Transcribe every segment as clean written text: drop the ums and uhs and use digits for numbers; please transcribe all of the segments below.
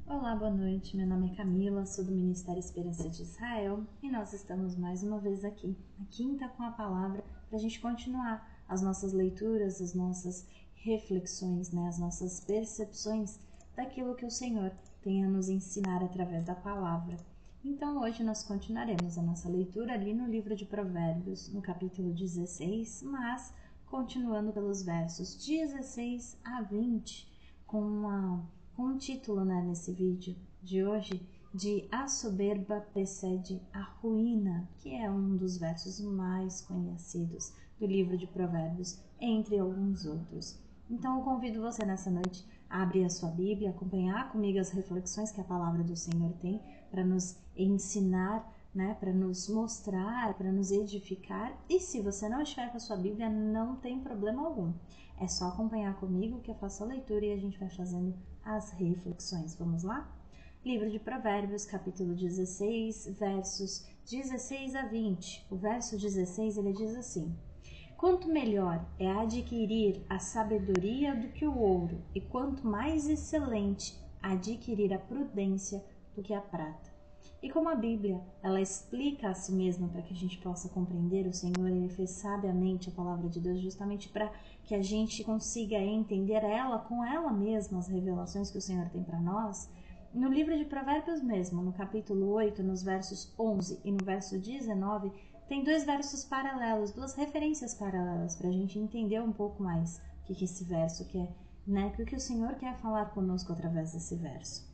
Olá, boa noite. Meu nome é Camila, sou do Ministério Esperança de Israel e nós estamos mais uma vez aqui, na quinta com a palavra, para a gente continuar as nossas leituras, as nossas reflexões, as nossas percepções daquilo que o Senhor tem a nos ensinar através da palavra. Então hoje nós continuaremos a nossa leitura ali no livro de Provérbios, no capítulo 16, mas continuando pelos versos 16 a 20, com um título nesse vídeo de hoje, de A Soberba Precede a Ruína, que é um dos versos mais conhecidos do livro de Provérbios, entre alguns outros. Então eu convido você nessa noite a abrir a sua Bíblia, acompanhar comigo as reflexões que a palavra do Senhor tem para nos ensinar, para nos mostrar, para nos edificar. E se você não estiver com a sua Bíblia, não tem problema algum. É só acompanhar comigo que eu faço a leitura e a gente vai fazendo as reflexões. Vamos lá? Livro de Provérbios, capítulo 16, versos 16 a 20. O verso 16, ele diz assim: Quanto melhor é adquirir a sabedoria do que o ouro, e quanto mais excelente adquirir a prudência do que a prata. E como a Bíblia, ela explica a si mesma para que a gente possa compreender, o Senhor, ele fez sabiamente a palavra de Deus justamente para que a gente consiga entender ela com ela mesma, as revelações que o Senhor tem para nós. No livro de Provérbios mesmo, no capítulo 8, nos versos 11 e no verso 19, tem dois versos paralelos, duas referências paralelas para a gente entender um pouco mais o que esse verso quer, o que o Senhor quer falar conosco através desse verso.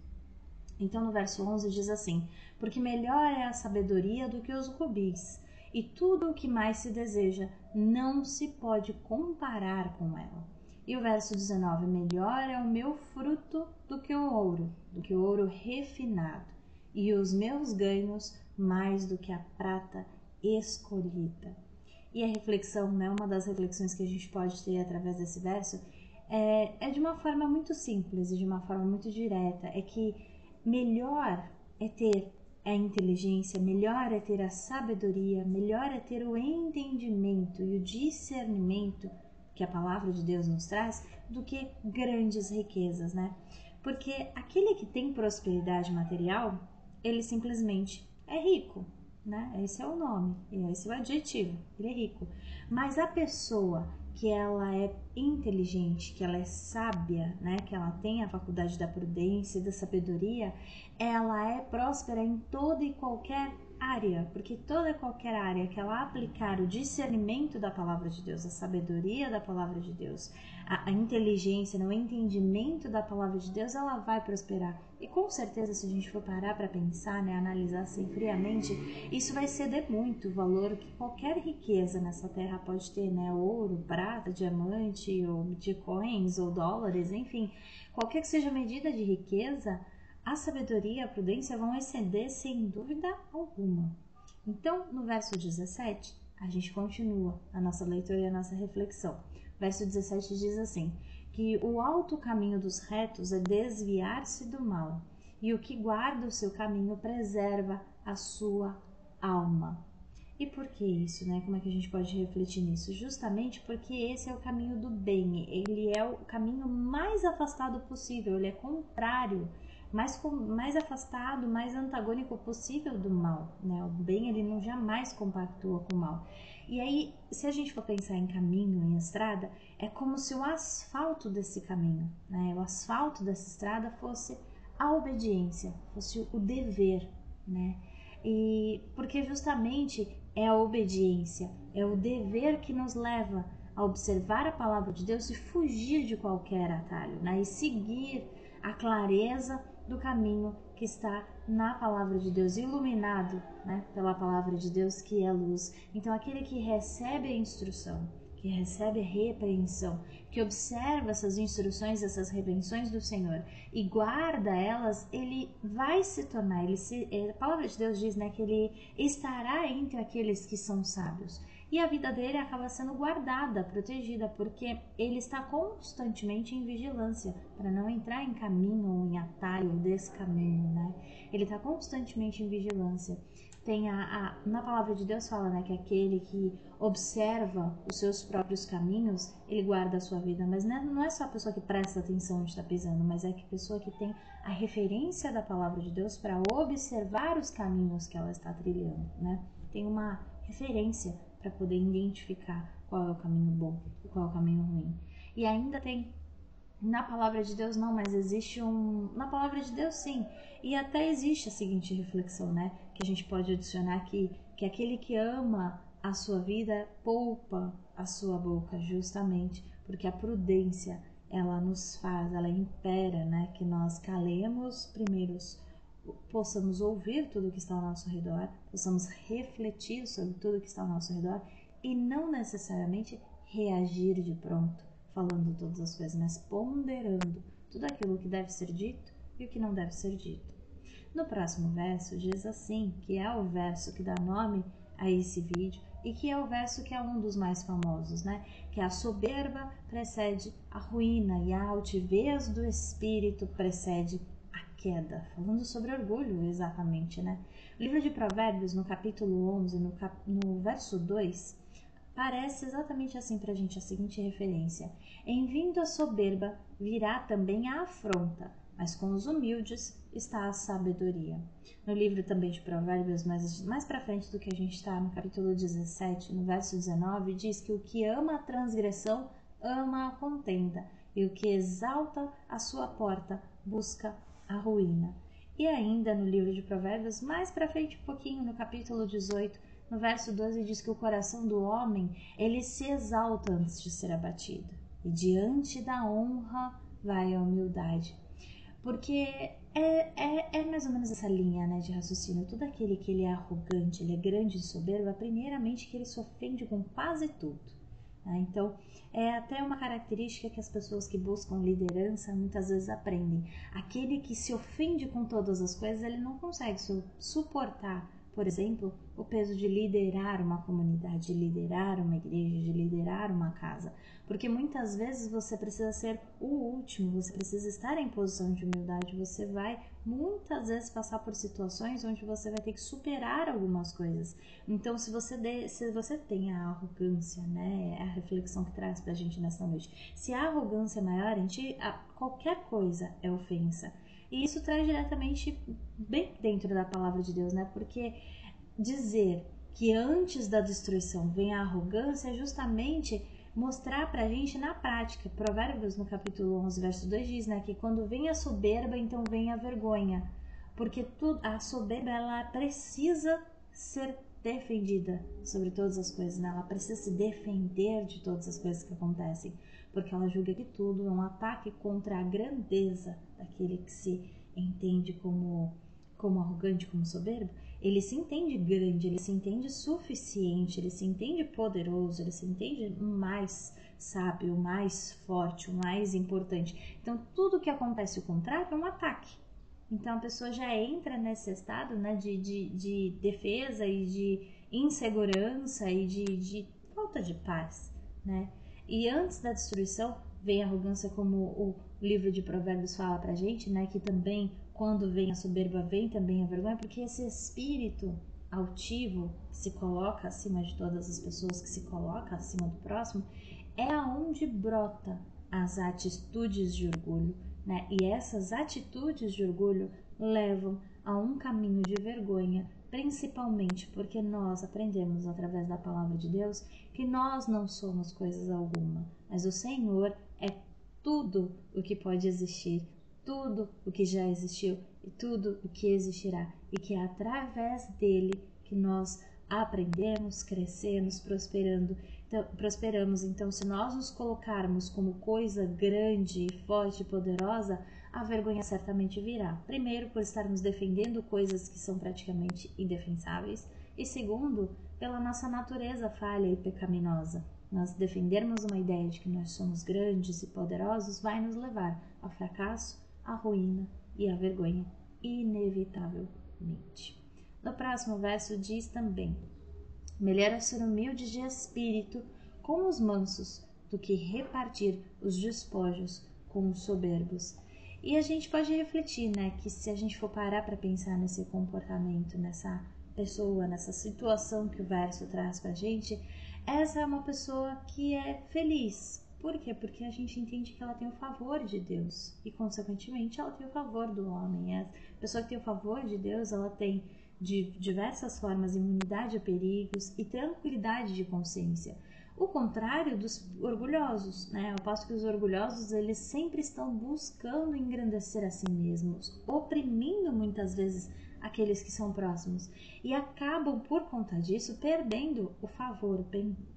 Então, no verso 11 diz assim: Porque melhor é a sabedoria do que os rubis, e tudo o que mais se deseja não se pode comparar com ela. E o verso 19: Melhor é o meu fruto do que o ouro refinado, e os meus ganhos mais do que a prata escolhida. E a reflexão, uma das reflexões que a gente pode ter através desse verso é de uma forma muito simples e de uma forma muito direta, é que melhor é ter a inteligência, melhor é ter a sabedoria, melhor é ter o entendimento e o discernimento que a palavra de Deus nos traz, do que grandes riquezas, Porque aquele que tem prosperidade material, ele simplesmente é rico, Esse é o nome, esse é o adjetivo, ele é rico. Mas a pessoa que ela é inteligente, que ela é sábia, que ela tem a faculdade da prudência e da sabedoria, ela é próspera em toda e qualquer área, porque toda e qualquer área que ela aplicar o discernimento da palavra de Deus, a sabedoria da palavra de Deus, a inteligência, o entendimento da palavra de Deus, ela vai prosperar. E com certeza, se a gente for parar para pensar, analisar assim friamente, isso vai ceder muito o valor que qualquer riqueza nessa terra pode ter, Ouro, prata, diamante, ou bitcoins, ou dólares, enfim, qualquer que seja a medida de riqueza, a sabedoria e a prudência vão exceder sem dúvida alguma. Então, no verso 17, a gente continua a nossa leitura e a nossa reflexão. O verso 17 diz assim: que o alto caminho dos retos é desviar-se do mal, e o que guarda o seu caminho preserva a sua alma. E por que isso, Como é que a gente pode refletir nisso? Justamente porque esse é o caminho do bem, ele é o caminho mais afastado possível, ele é contrário, mais afastado, mais antagônico possível do mal, O bem, ele não jamais compactua com o mal. E aí, se a gente for pensar em caminho, em estrada, é como se o asfalto desse caminho, O asfalto dessa estrada fosse a obediência, fosse o dever, E porque justamente é a obediência, é o dever que nos leva a observar a palavra de Deus e fugir de qualquer atalho, E seguir a clareza do caminho que está na palavra de Deus, iluminado, pela palavra de Deus, que é luz. Então, aquele que recebe a instrução, que recebe a repreensão, que observa essas instruções, essas repreensões do Senhor e guarda elas, ele vai se tornar, a palavra de Deus diz, que ele estará entre aqueles que são sábios. E a vida dele acaba sendo guardada, protegida, porque ele está constantemente em vigilância para não entrar em caminho ou em atalho desse caminho, Ele está constantemente em vigilância. tem na palavra de Deus fala, né, que aquele que observa os seus próprios caminhos, ele guarda a sua vida. Mas não é só a pessoa que presta atenção onde está pisando, mas é a pessoa que tem a referência da palavra de Deus para observar os caminhos que ela está trilhando, né? Tem uma referência para poder identificar qual é o caminho bom e qual é o caminho ruim. E ainda tem na palavra de Deus não, mas existe na palavra de Deus sim, e até existe a seguinte reflexão, né, que a gente pode adicionar aqui, que aquele que ama a sua vida poupa a sua boca, justamente porque a prudência, ela impera, né, que nós calemos primeiro, possamos ouvir tudo o que está ao nosso redor, possamos refletir sobre tudo o que está ao nosso redor e não necessariamente reagir de pronto, falando todas as coisas, mas ponderando tudo aquilo que deve ser dito e o que não deve ser dito. No próximo verso diz assim, que é o verso que dá nome a esse vídeo e que é o verso que é um dos mais famosos, né? Que a soberba precede a ruína e a altivez do espírito precede a queda. Falando sobre orgulho, exatamente, né? O livro de Provérbios, no capítulo 11, no verso 2, parece exatamente assim para a gente a seguinte referência: em vindo a soberba virá também a afronta, mas com os humildes está a sabedoria. No livro também de Provérbios, mais para frente do que a gente está, no capítulo 17, no verso 19, diz que o que ama a transgressão ama a contenda, e o que exalta a sua porta busca a ruína. E ainda no livro de Provérbios, mais para frente um pouquinho, no capítulo 18, no verso 12 diz que o coração do homem, ele se exalta antes de ser abatido. E diante da honra vai a humildade. Porque é mais ou menos essa linha, né, de raciocínio. Todo aquele que ele é arrogante, ele é grande e soberbo, primeiramente que ele se ofende com quase tudo. Né? Então, é até uma característica que as pessoas que buscam liderança muitas vezes aprendem. Aquele que se ofende com todas as coisas, ele não consegue suportar, por exemplo, o peso de liderar uma comunidade, de liderar uma igreja, de liderar uma casa. Porque muitas vezes você precisa ser o último, você precisa estar em posição de humildade, você vai muitas vezes passar por situações onde você vai ter que superar algumas coisas. Então, se você tem a arrogância, né, é a reflexão que traz pra gente nessa noite. Se a arrogância é maior, qualquer coisa é ofensa. E isso traz diretamente bem dentro da palavra de Deus, né? Porque dizer que antes da destruição vem a arrogância é justamente mostrar pra gente na prática. Provérbios, no capítulo 11, verso 2, diz, né, que quando vem a soberba, então vem a vergonha. Porque a soberba, ela precisa ser defendida sobre todas as coisas, né? Ela precisa se defender de todas as coisas que acontecem, porque ela julga que tudo é um ataque contra a grandeza daquele que se entende como arrogante, como soberbo. Ele se entende grande, ele se entende suficiente, ele se entende poderoso, ele se entende mais sábio, mais forte, o mais importante. Então, tudo que acontece o contrário é um ataque. Então, a pessoa já entra nesse estado, né, de defesa e de insegurança e de falta de paz, né? E antes da destruição vem a arrogância, como o livro de Provérbios fala pra gente, né, que também quando vem a soberba vem também a vergonha, porque esse espírito altivo que se coloca acima de todas as pessoas, que se coloca acima do próximo, é aonde brota as atitudes de orgulho, né? E essas atitudes de orgulho levam a um caminho de vergonha, principalmente porque nós aprendemos através da palavra de Deus que nós não somos coisas alguma, mas o Senhor é tudo o que pode existir, tudo o que já existiu e tudo o que existirá, e que é através dele que nós aprendemos, crescemos, prosperamos. Então, se nós nos colocarmos como coisa grande, forte e poderosa, a vergonha certamente virá. Primeiro, por estarmos defendendo coisas que são praticamente indefensáveis, e segundo, pela nossa natureza falha e pecaminosa. Nós defendermos uma ideia de que nós somos grandes e poderosos vai nos levar ao fracasso, à ruína e à vergonha, inevitavelmente. No próximo verso diz também: melhor é ser humilde de espírito com os mansos do que repartir os despojos com os soberbos. E a gente pode refletir, né, que se a gente for parar para pensar nesse comportamento, nessa pessoa, nessa situação que o verso traz pra gente, essa é uma pessoa que é feliz. Por quê? Porque a gente entende que ela tem o favor de Deus e, consequentemente, ela tem o favor do homem. A pessoa que tem o favor de Deus, ela tem de diversas formas imunidade a perigos e tranquilidade de consciência. O contrário dos orgulhosos, né? Eu aposto que os orgulhosos, eles sempre estão buscando engrandecer a si mesmos, oprimindo muitas vezes aqueles que são próximos e acabam, por conta disso, perdendo o favor,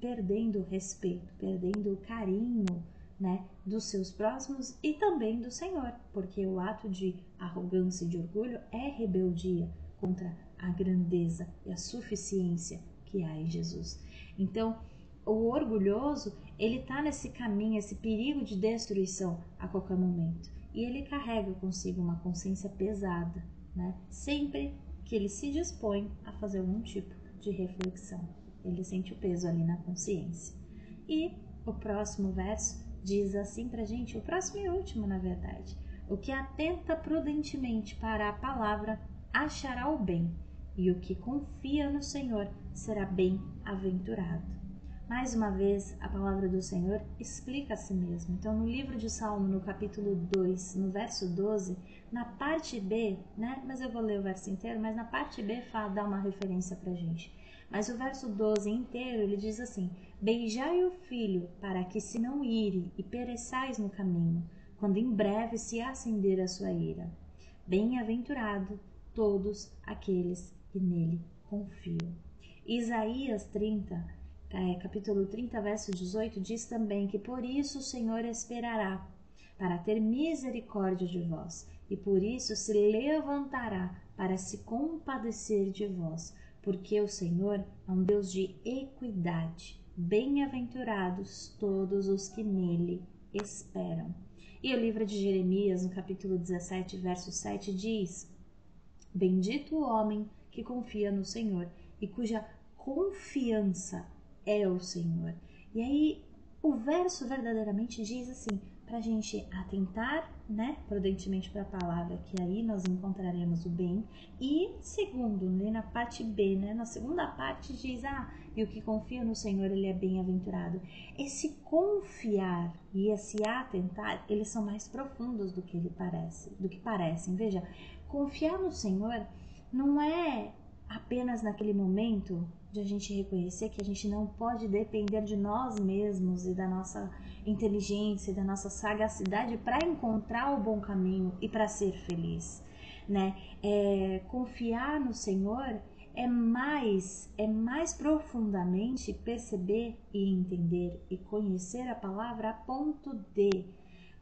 perdendo o respeito, perdendo o carinho, né, dos seus próximos e também do Senhor, porque o ato de arrogância e de orgulho é rebeldia contra a grandeza e a suficiência que há em Jesus. Então, o orgulhoso, ele está nesse caminho, esse perigo de destruição a qualquer momento, e ele carrega consigo uma consciência pesada, né? Sempre que ele se dispõe a fazer algum tipo de reflexão, ele sente o peso ali na consciência. E o próximo verso diz assim pra gente, o próximo e último, na verdade: o que atenta prudentemente para a palavra achará o bem, e o que confia no Senhor será bem-aventurado. Mais uma vez, a palavra do Senhor explica a si mesmo. Então, no livro de Salmo, no capítulo 2, no verso 12, na parte B, né? Mas eu vou ler o verso inteiro, mas na parte B dá uma referência pra gente. Mas o verso 12 inteiro, ele diz assim: beijai o filho, para que se não ire e pereçais no caminho, quando em breve se acender a sua ira. Bem-aventurado todos aqueles que nele confiam. Isaías 30, capítulo 30, verso 18, diz também que por isso o Senhor esperará, para ter misericórdia de vós, e por isso se levantará para se compadecer de vós, porque o Senhor é um Deus de equidade. Bem-aventurados todos os que nele esperam. E o livro de Jeremias, no capítulo 17, verso 7, diz: bendito o homem que confia no Senhor e cuja confiança é o Senhor. E aí o verso verdadeiramente diz assim, para a gente atentar, né, prudentemente para a palavra, que aí nós encontraremos o bem. E segundo, né, na parte B, né, na segunda parte diz, e o que confia no Senhor, ele é bem-aventurado. Esse confiar e esse atentar, eles são mais profundos do que parecem. Veja, confiar no Senhor não é apenas naquele momento de a gente reconhecer que a gente não pode depender de nós mesmos e da nossa inteligência e da nossa sagacidade para encontrar o bom caminho e para ser feliz, né? Confiar no Senhor é mais profundamente perceber e entender e conhecer a palavra a ponto de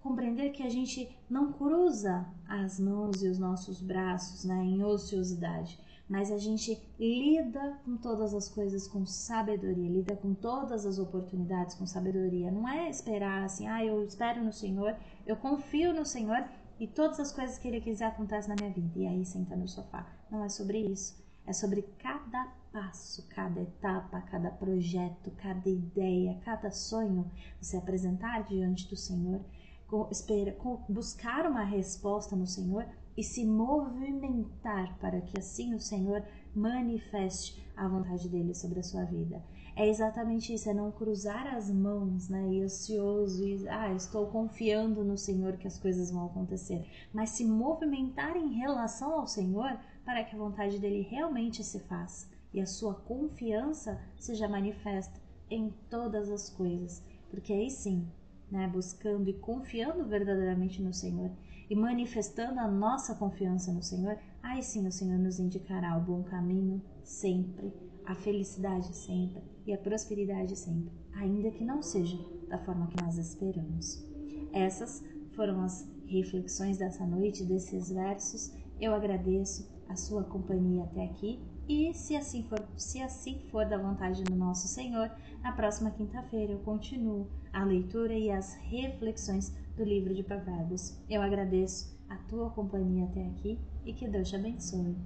compreender que a gente não cruza as mãos e os nossos braços, né, em ociosidade, mas a gente lida com todas as coisas com sabedoria, lida com todas as oportunidades com sabedoria. Não é esperar assim, eu espero no Senhor, eu confio no Senhor e todas as coisas que Ele quiser acontecem na minha vida. E aí senta no sofá. Não é sobre isso. É sobre cada passo, cada etapa, cada projeto, cada ideia, cada sonho, você apresentar diante do Senhor, buscar uma resposta no Senhor e se movimentar para que assim o Senhor manifeste a vontade dele sobre a sua vida. É exatamente isso, é não cruzar as mãos, né, e ansioso, e estou confiando no Senhor que as coisas vão acontecer, mas se movimentar em relação ao Senhor para que a vontade dele realmente se faça e a sua confiança seja manifesta em todas as coisas, porque aí sim, né, buscando e confiando verdadeiramente no Senhor e manifestando a nossa confiança no Senhor, aí sim o Senhor nos indicará o bom caminho sempre, a felicidade sempre e a prosperidade sempre, ainda que não seja da forma que nós esperamos. Essas foram as reflexões dessa noite, desses versos. Eu agradeço a sua companhia até aqui e se assim for da vontade do nosso Senhor, na próxima quinta-feira eu continuo a leitura e as reflexões do livro de Provérbios. Eu agradeço a tua companhia até aqui e que Deus te abençoe.